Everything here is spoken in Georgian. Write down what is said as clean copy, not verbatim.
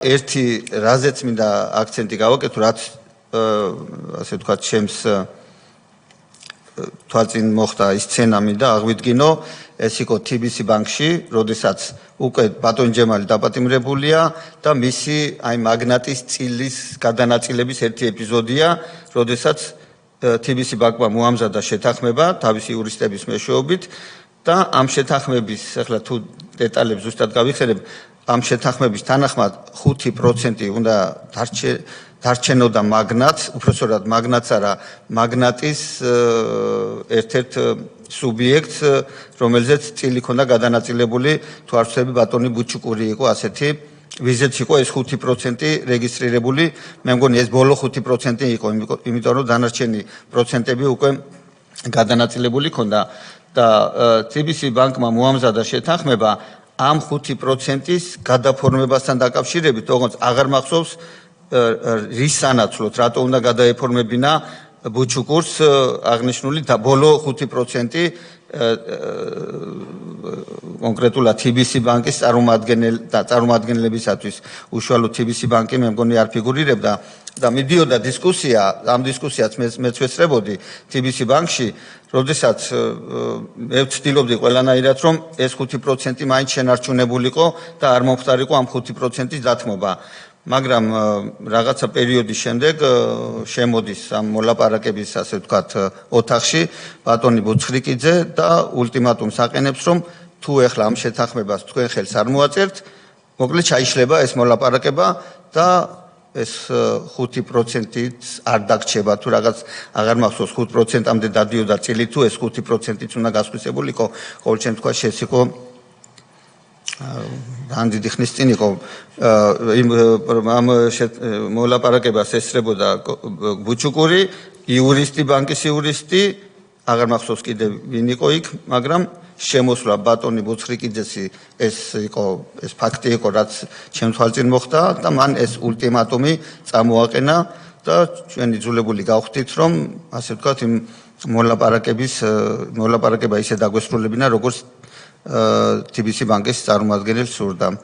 ერთი რაზეც მინდა აქცენტი გავაკეთო, რაც ასე ვთქვათ, ჩემს თვალწინ მოხდა ის სცენა მინდა აღვიდგინო, ეს იყო TBC ბანკში, როდესაც უკვე ბატონი ჯემალი დაპატიმრებულია და მისი აი მაგნატის წილის გადანაწილების ერთი ეპიზოდია, როდესაც TBC ბანკმა მოამზადა შეთანხმება თავისი იურისტების მეშვეობით და ამ შეთანხმების, ახლა თუ დეტალებს ზუსტად გავიხსენებ, ამ შეთანხმების თანახმად 5% უნდა დარჩენოდა მაგნატს, უпростоრად მაგნატს არა, მაგნატის ერთ-ერთ სუბიექტს, რომელზეც წილი ქონდა გადანაწილებული, თუ არ ვცდები ბატონი ბუჩუკური იყო ასეთი, ვიზეც იყო ეს 5% რეგისტრირებული, მე მგონი ეს ბოლო 5% იყო, იმიტომ რომ დანარჩენი პროცენტები უკვე გადანაწილებული ქონდა და TBC ბანკმა მოამზადა შეთანხმება ამ 5%-ის გადაფორმებასთან დაკავშირებით, თუმცა აღარ მახსოვს რის სანაცვლოდ, რატო უნდა გადაეფორმებინა ბუჩუკურს აღნიშნული და ბოლო 5% კონკრეტულად TBC ბანკის წარმომადგენლებისათვის უშუალო TBC ბანკი მე მგონი არ ფიგურირებდა და მიდიოდა დისკუსია, ამ დისკუსიაც მეც ვესწრებოდი TBC ბანკში, როდესაც მე ვცდილობდი ყველანაირად რომ ეს 5% მაინც შენარჩუნებულიყო და არ მომხდარიყო ამ 5%-ის დათმობა. მაგრამ რაღაცა პერიოდის შემდეგ შემოდის ამ მოლაპარაკების ასე ვთქვათ ოთახში ბატონი ბუცხრიკიძე და ულტიმატუმს აყენებს რომ თუ ეხლა ამ შეთანხმებას თქვენ ხელს არ მოაწერთ, მოკლედ ჩაიშლება ეს მოლაპარაკება და ეს 5%-იც არ დაგრჩება თუ რაღაც აღარ მახსოვს 5%-ამდე დადიოდა წილი თუ ეს 5%-იც უნდა გასხვისებულიყო, ყოველ შემთხვევაში ეს იყო ძალიან დიდი ხნის წინ იყო ამ მოლაპარაკებას ესწრებოდა ბუჩუკური, იურისტი, ბანკის იურისტი, აღარ მახსოვს კიდე ვინ იყო იქ, მაგრამ შემოსვლა ბატონი ბუცხრიკიძესი ეს ფაქტი იყო, რაც ჩემს თვალწინ მოხდა და მან ეს ულტიმატუმი წამოაყენა და ჩვენი იძულებული გავხდით, რომ ასე ვთქვათ, იმ მოლაპარაკება ისე დაგვესრულებინა, როგორც TBC ბანკის წარმომადგენელს სურდა.